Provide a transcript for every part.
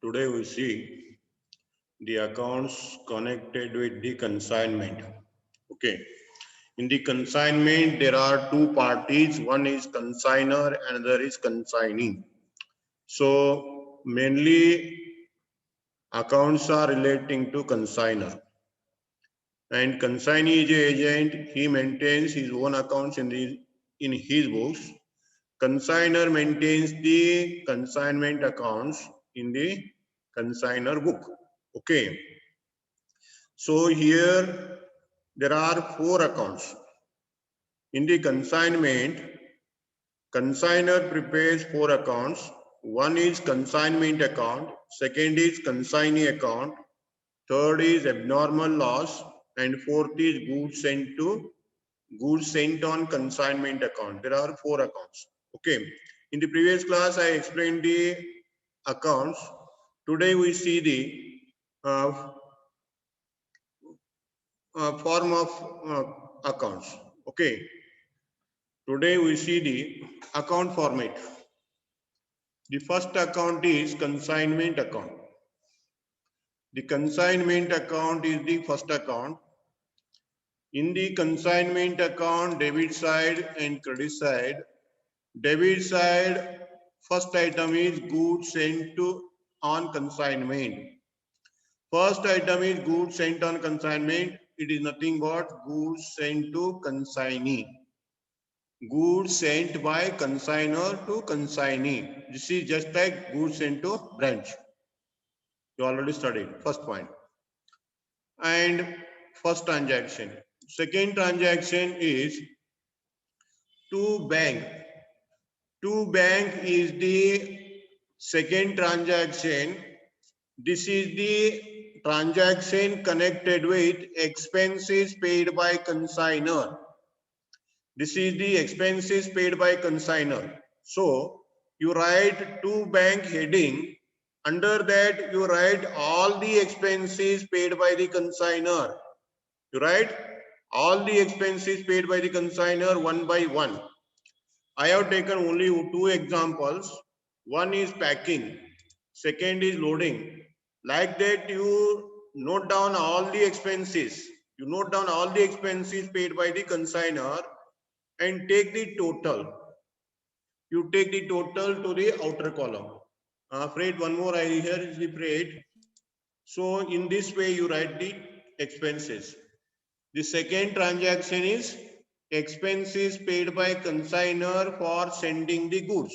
Today we see the accounts connected with the consignment. Okay. In the consignment, there are two parties. One is consigner, another is consignee. So mainly accounts are relating to consigner. And consignee is a agent. He maintains his own accounts in his books. Consigner maintains the consignment accounts in the consigner book. Okay. So here there are four accounts. In the consignment, consigner prepares four accounts. One is consignment account, second is consignee account, third is abnormal loss, and fourth is goods sent on consignment account. There are four accounts. Okay. In the previous class, I explained the accounts. Today we see the form of accounts. Okay. Today we see the account format. The first account is consignment account. The consignment account is the first account. In the consignment account, debit side and credit side. Debit side, first item is goods sent to on consignment. First item is goods sent on consignment. It is nothing but goods sent to consignee. Goods sent by consignor to consignee. This is just like goods sent to branch. You already studied. First point. And first transaction. Second transaction is to bank. To bank is the second transaction. This is the transaction connected with expenses paid by consignor. This is the expenses paid by consignor. So you write to bank heading. Under that you write all the expenses paid by the consignor. You write all the expenses paid by the consignor one by one. I have taken only two examples. One is packing, second is loading. Like that, you note down all the expenses. You note down all the expenses paid by the consignor and take the total. You take the total to the outer column. Freight, one more I here is the freight. So in this way, you write the expenses. The second transaction is expenses paid by consignor for sending the goods.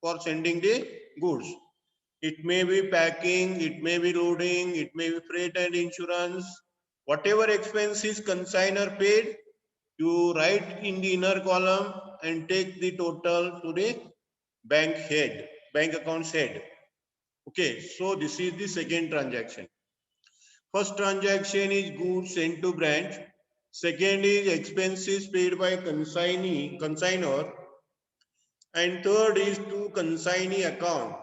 For sending the goods. It may be packing, it may be loading, it may be freight and insurance. Whatever expenses consignor paid, you write in the inner column and take the total to the bank head, bank accounts head. Okay, so this is the second transaction. First transaction is goods sent to branch. Second is expenses paid by consignor. And third is to consignee account.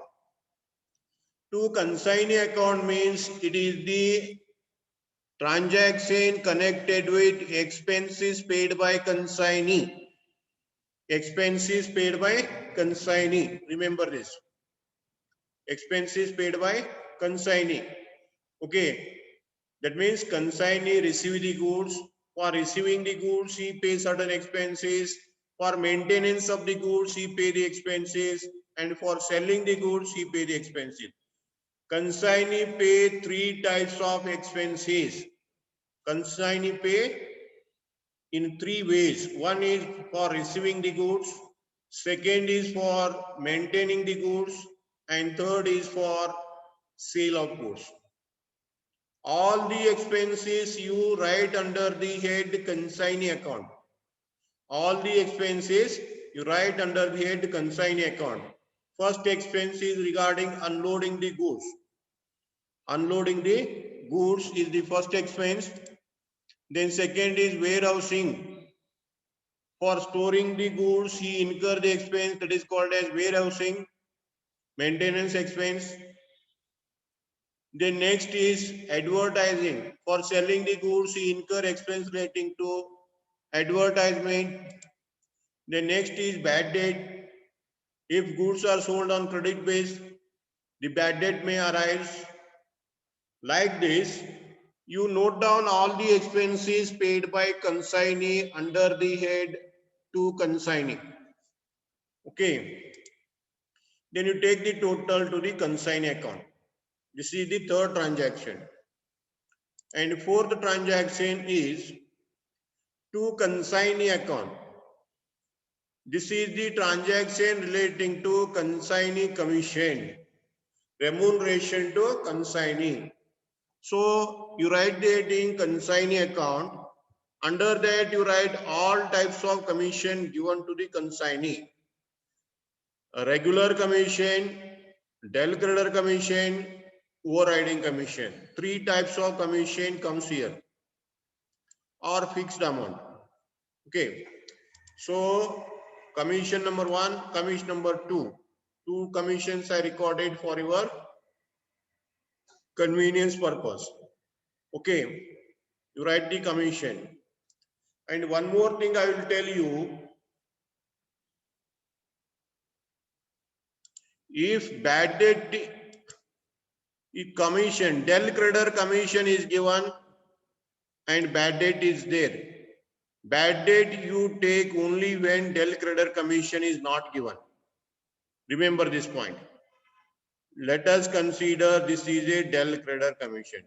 To consignee account means it is the transaction connected with expenses paid by consignee. Expenses paid by consignee. Remember this. Expenses paid by consignee. Okay. That means consignee receive the goods. For receiving the goods, he pays certain expenses. For maintenance of the goods, he pay the expenses. And for selling the goods, he pay the expenses. Consignee pay three types of expenses. Consignee pay in three ways. One is for receiving the goods. Second is for maintaining the goods. And third is for sale of goods. All the expenses you write under the head consignee account. All the expenses you write under the head consignee account. First expense is regarding unloading the goods. Unloading the goods is the first expense. Then second is warehousing. For storing the goods, he incur the expense that is called as warehousing. Maintenance expense. Then next is advertising. For selling the goods, he incur expense relating to advertisement. The next is bad debt. If goods are sold on credit base, The bad debt may arise like this. You note down all the expenses paid by consignee under the head to consignee. Okay. Then you take the total to the consignee account. This is the third transaction. And fourth transaction is to consignee account. This is the transaction relating to consignee commission, remuneration to consignee. So you write that in consignee account. Under that you write all types of commission given to the consignee. A regular commission, del creditor commission, overriding commission. Three types of commission comes here, or fixed amount. Okay. So commission number one, commission number two. Two commissions are recorded for your convenience purpose. Okay. You write the commission. And one more thing I will tell you. If bad debt commission, del creditor commission is given and bad debt is there. Bad debt you take only when del creditor commission is not given. Remember this point. Let us consider this is a del creditor commission.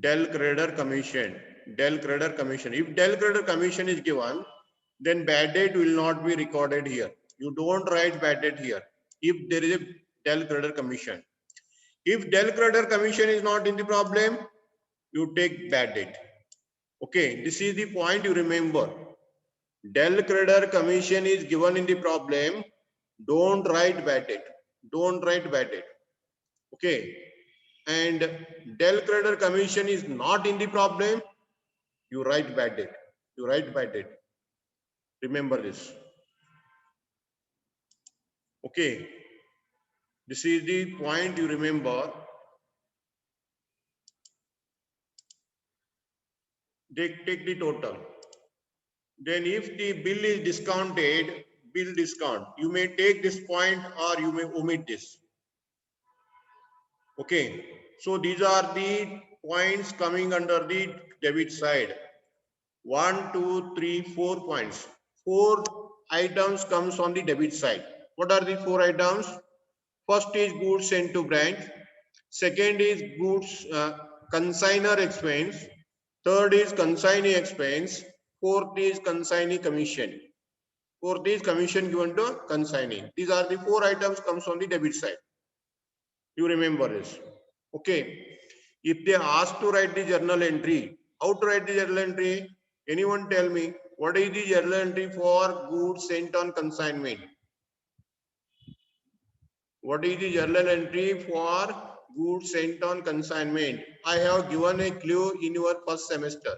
Del creditor commission. Del creditor commission. If del creditor commission is given, then bad debt will not be recorded here. You don't write bad debt here if there is a del creditor commission. If del creditor commission is not in the problem, you take bad debt. Okay, this is the point you remember. Del creditor commission is given in the problem. Don't write bad debt. Don't write bad debt. Okay. And del creditor commission is not in the problem. You write bad debt. You write bad debt. Remember this. Okay. This is the point you remember. Take the total. Then if the bill is discounted, bill discount, you may take this point or you may omit this. Okay. So these are the points coming under the debit side. 1, 2, 3, 4 points. 4 items comes on the debit side. What are the 4 items? First is goods sent to branch. Second is goods consignor expense. Third is consignee expense. Fourth is consignee commission. Fourth is commission given to consignee. These are the 4 items comes on the debit side. You remember this. Okay. If they ask to write the journal entry, how to write the journal entry? Anyone tell me what is the journal entry for goods sent on consignment? What is the journal entry for goods sent on consignment? I have given a clue in your first semester.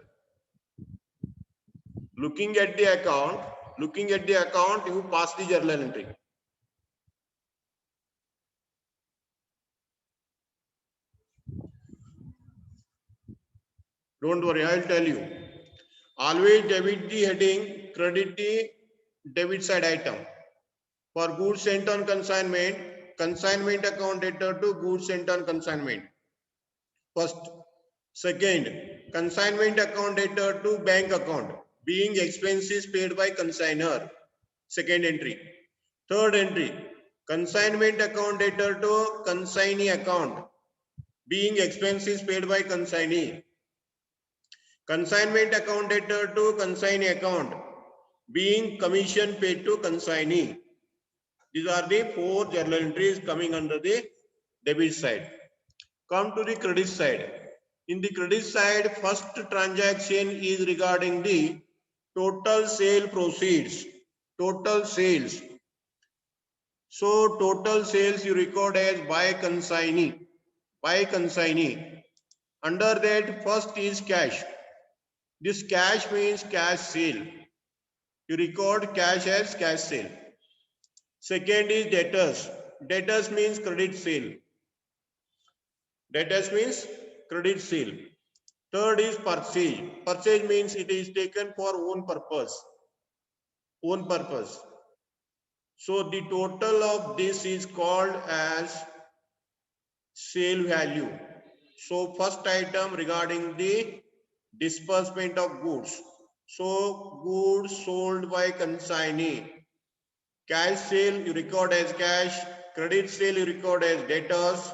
Looking at the account, you pass the journal entry. Don't worry, I will tell you. Always debit the heading, credit the debit side item. For goods sent on consignment, consignment account debtor to goods sent on consignment. First. Second, consignment account debtor to bank account, being expenses paid by consignor. Second entry. Third entry, consignment account debtor to consignee account, being expenses paid by consignee. Consignment account debtor to consignee account, being commission paid to consignee. These are the 4 journal entries coming under the debit side. Come to the credit side. In the credit side, first transaction is regarding the total sale proceeds. Total sales. So total sales you record as by consignee. By consignee. Under that, first is cash. This cash means cash sale. You record cash as cash sale. Second is debtors. Debtors means credit sale. Debtors means credit sale. Third is purchase. Purchase means it is taken for own purpose. Own purpose. So the total of this is called as sale value. So first item regarding the disbursement of goods. So goods sold by consignee. Cash sale you record as cash. Credit sale you record as debtors.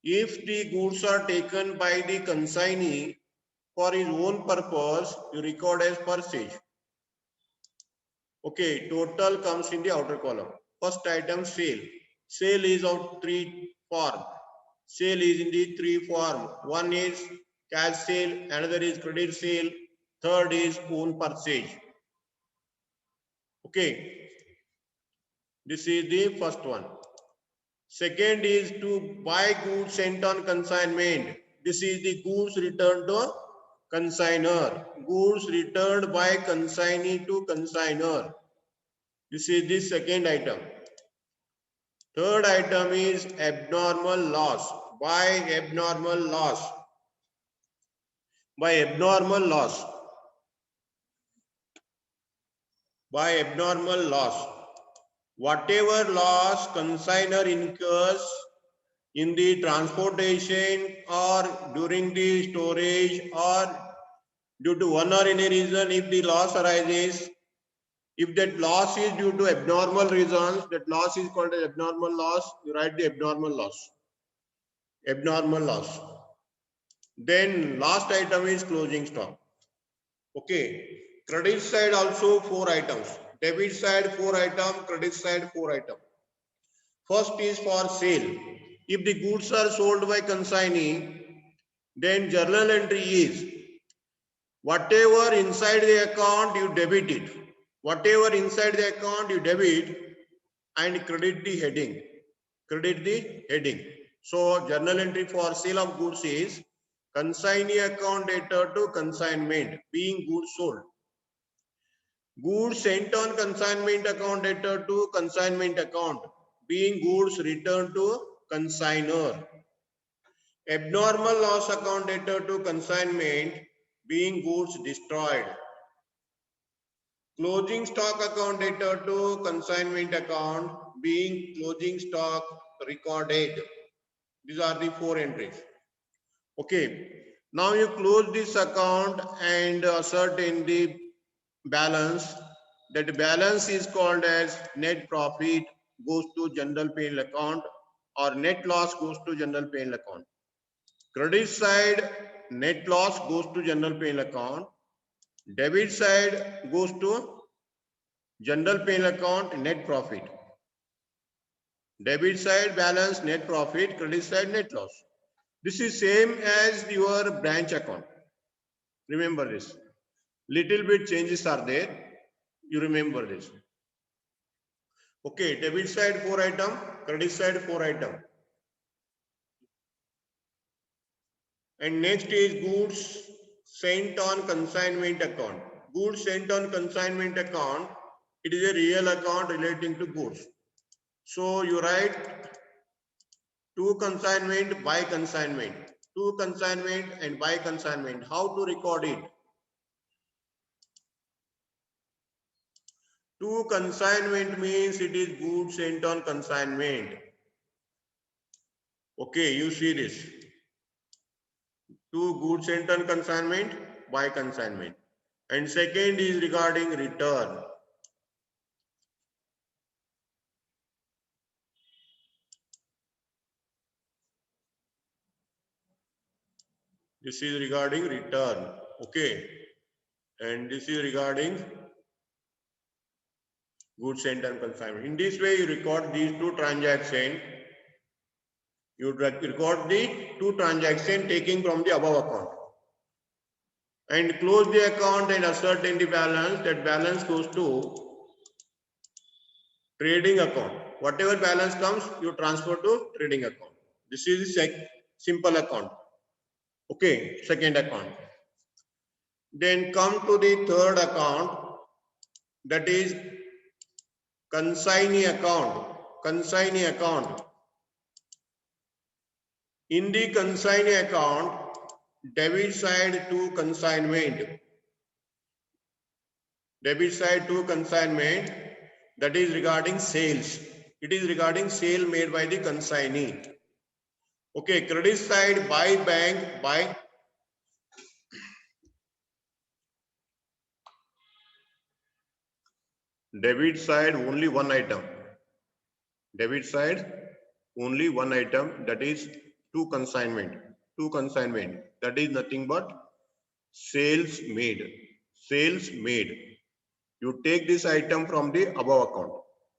If the goods are taken by the consignee for his own purpose, you record as purchase. Okay, total comes in the outer column. First item sale. Sale is of three form. Sale is in the three form. One is cash sale, another is credit sale, third is own purchase. Okay, this is the first one. Second is to buy goods sent on consignment. This is the goods returned to consignor. Goods returned by consignee to consignor. This is the second item. Third item is abnormal loss. By abnormal loss. By abnormal loss. By abnormal loss. Whatever loss consignor incurs in the transportation or during the storage or due to one or any reason, if the loss arises, if that loss is due to abnormal reasons, that loss is called as abnormal loss. You write the abnormal loss. Abnormal loss. Then last item is closing stock. Okay. Credit side also 4 items. Debit side 4 items. Credit side 4 items. First is for sale. If the goods are sold by consignee, then journal entry is whatever inside the account you debit it. Whatever inside the account you debit and credit the heading. Credit the heading. So journal entry for sale of goods is consignee account debtor to consignment being goods sold. Goods sent on consignment account debtor to consignment account being goods returned to consignor. Abnormal loss account debtor to consignment being goods destroyed. Closing stock account debtor to consignment account being closing stock recorded. These are the 4 entries. Okay. Now you close this account and assert in the balance. That balance is called as net profit goes to general P&L account or net loss goes to general P&L account. Credit side net loss goes to general P&L account. Debit side goes to general P&L account net profit. Debit side balance net profit, credit side net loss. This is same as your branch account. Remember this. Little bit changes are there. You remember this. Okay, debit side 4 item, credit side 4 item. And next is goods sent on consignment account. Goods sent on consignment account, it is a real account relating to goods. So you write to consignment by consignment. To consignment and by consignment. How to record it? To consignment means it is goods sent on consignment. Okay, you see this. To goods sent on consignment by consignment. And second is regarding return. This is regarding return. Okay. And this is regarding goods sent on consignment. In this way, you record these 2 transactions. You record the 2 transactions taking from the above account. And close the account and assert in the balance. That balance goes to trading account. Whatever balance comes, you transfer to trading account. This is the simple account. Okay, second account. Then come to the third account, that is consignee account. Consignee account. In the consignee account, debit side to consignment. Debit side to consignment. That is regarding sales. It is regarding sale made by the consignee. Okay, credit side by bank by debit side only one item. Debit side only one item, that is to consignment. To consignment, that is nothing but sales made. Sales made. You take this item from the above account.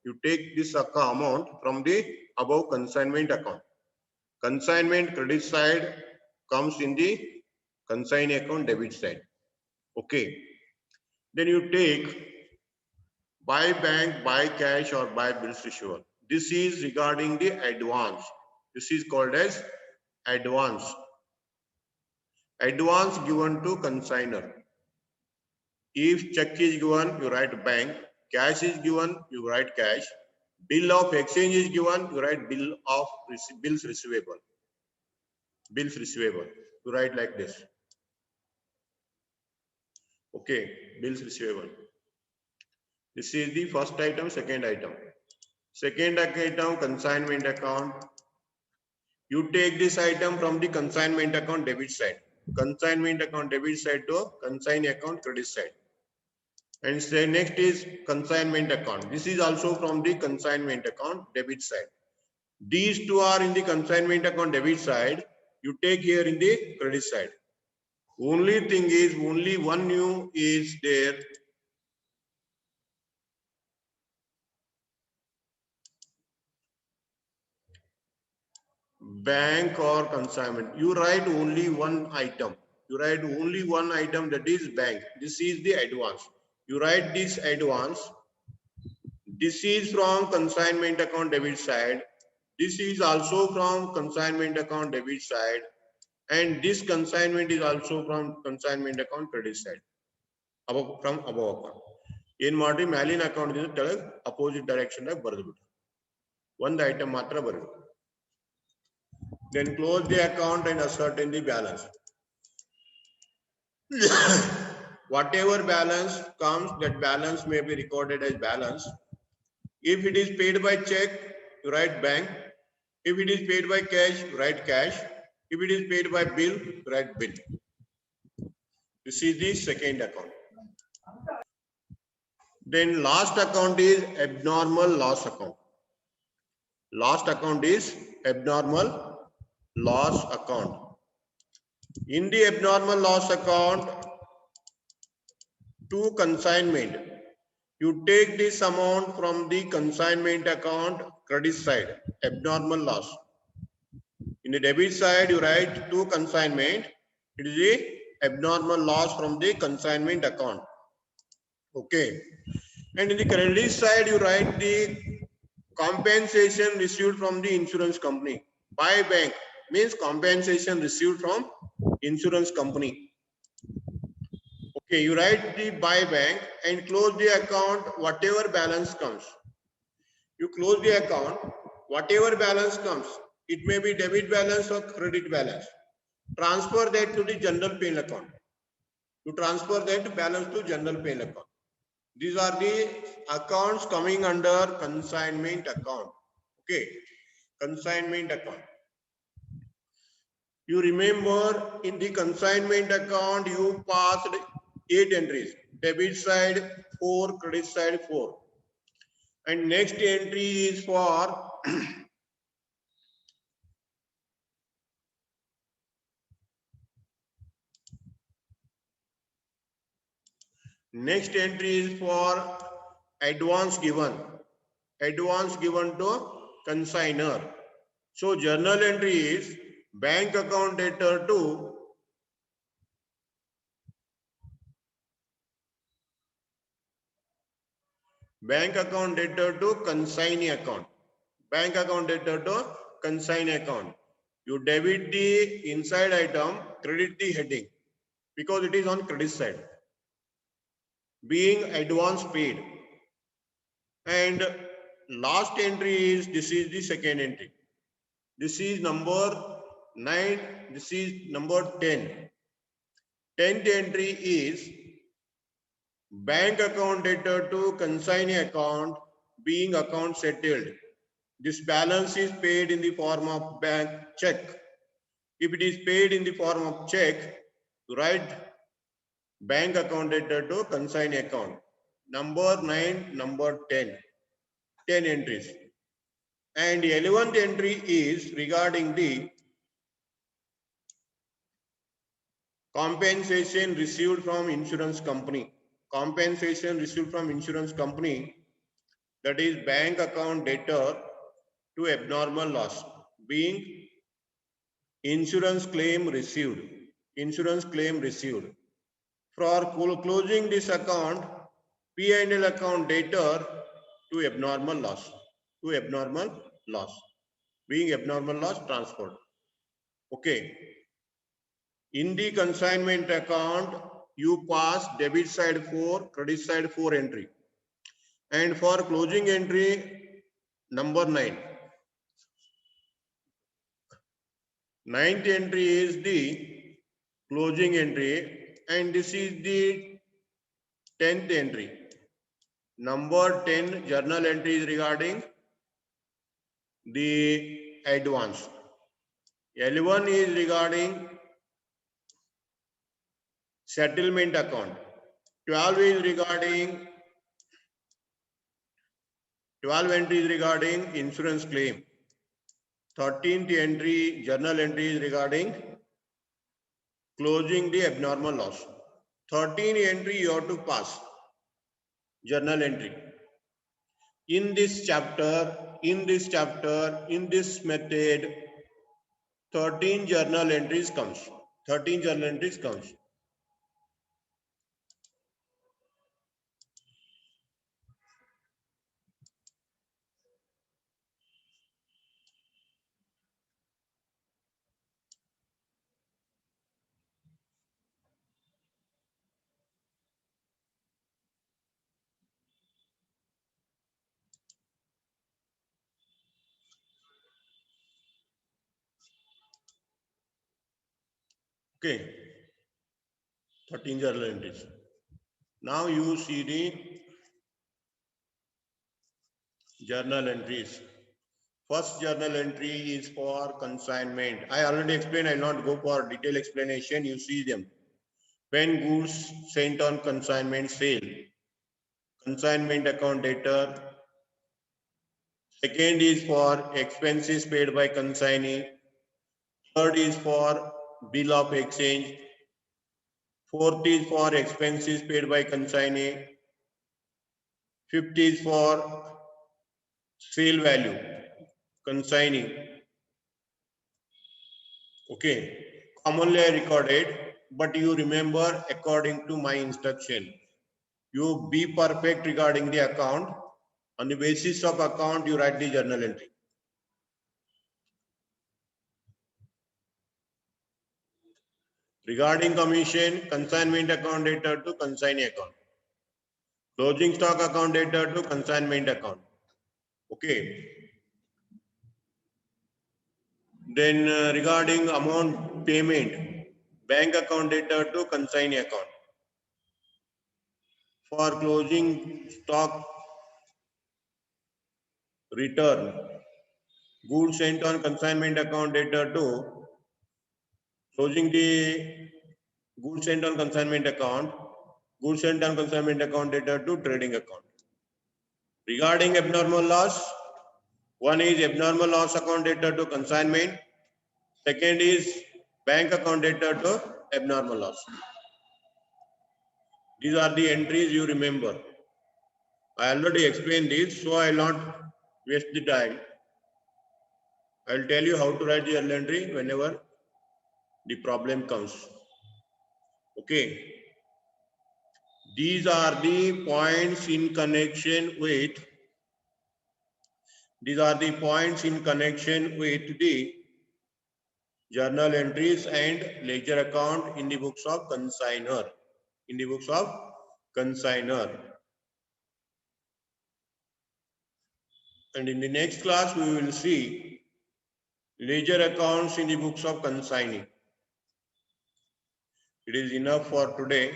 You take this amount from the above consignment account. Consignment credit side comes in the consignee account debit side. Okay. Then you take by bank, by cash, or by bills receivable. This is regarding the advance. This is called as advance. Advance given to consigner. If check is given, you write bank. Cash is given, you write cash. Bill of exchange is given, you write bill of bills receivable. Bills receivable. You write like this. Okay, bills receivable. This is the first item, second item. Second item, consignment account. You take this item from the consignment account debit side. Consignment account debit side to consignee account credit side. And say next is consignment account. This is also from the consignment account debit side. These two are in the consignment account debit side. You take here in the credit side. Only thing is, only one new is there. Bank or consignment. You write only one item. You write only one item, that is bank. This is the advance. You write this advance. This is from consignment account debit side. This is also from consignment account debit side. And this consignment is also from consignment account credit side. Above, from above account. In ಮಾಡಿ ಮ್ಯಾಲಿನ account ದಿಂದ ತೆಳಗೆ opposite direction ದಾಗ ಬರೆದು ಬಿಟ್ಟು ಒಂದು item ಮಾತ್ರ ಬರೆದು. Then close the account and ascertain the balance. Whatever balance comes, that balance may be recorded as balance. If it is paid by check, you write bank. If it is paid by cash, you write cash. If it is paid by bill, you write bill. This is the second account. Then last account is abnormal loss account. Last account is abnormal loss account. In the abnormal loss account, to consignment, you take this amount from the consignment account credit side, abnormal loss. In the debit side, you write to consignment. It is the abnormal loss from the consignment account. Okay. And in the credit side, you write the compensation received from the insurance company. By bank means compensation received from insurance company. Okay, you write the by bank and close the account, whatever balance comes. You close the account, whatever balance comes. It may be debit balance or credit balance. Transfer that to the general paying account. You transfer that balance to general paying account. These are the accounts coming under consignment account. Okay, consignment account. You remember in the consignment account, you passed 8 entries. Debit side 4, credit side 4. And next entry is for next entry is for advance given. Advance given to consignor. So journal entry is bank account debtor to bank account debtor to consignee account. Bank account debtor to consignee account. You debit the inside item, credit the heading because it is on credit side. Being advance paid. And last entry is, this is the second entry. This is number 9. This is number 10. 10th entry is bank account debtor to consignee account being account settled. This balance is paid in the form of bank check. If it is paid in the form of check, write bank account data to consign account. Number 9, number 10, 10 entries. And the 11th entry is regarding the compensation received from insurance company. Compensation received from insurance company, that is bank account debtor to abnormal loss, being insurance claim received. Insurance claim received. For closing this account, P&L account debtor to abnormal loss. To abnormal loss. Being abnormal loss transferred. Okay. In the consignment account, you pass debit side 4, credit side 4 entry. And for closing entry, number 9. Ninth entry is the closing entry, and this is the 10th entry. Number 10 journal entry is regarding the advance. 11 is regarding settlement account. 12 is regarding 12 entries regarding insurance claim. 13th entry, journal entry is regarding closing the abnormal loss. 13th entry you have to pass, journal entry. In this method, 13 journal entries comes. 13 journal entries comes. Okay, 13 journal entries. Now you see the journal entries. First journal entry is for consignment. I already explained, I will not go for detailed explanation. You see them. When goods sent on consignment sale, consignment account debtor. Second is for expenses paid by consignee. Third is for bill of exchange. Fourth is for expenses paid by consignee. Fifth is for sale value, consignee. Okay, commonly I recorded, but you remember according to my instruction. You be perfect regarding the account. On the basis of account, you write the journal entry. Regarding commission, consignment account debtor to consignee account. Closing stock account debtor to consignment account. Okay. Then regarding amount payment, bank account debtor to consignee account. For closing stock return, goods sent on consignment account debtor to closing the goods sent on consignment account, goods sent on consignment account debtor to trading account. Regarding abnormal loss, one is abnormal loss account debtor to consignment. Second is bank account debtor to abnormal loss. These are the entries you remember. I already explained this, so I will not waste the time. I will tell you how to write the journal entry whenever the problem comes. Okay. These are the points in connection with the journal entries and ledger account in the books of consignor. In the books of consignor. And in the next class, we will see ledger accounts in the books of consignee. It is enough for today.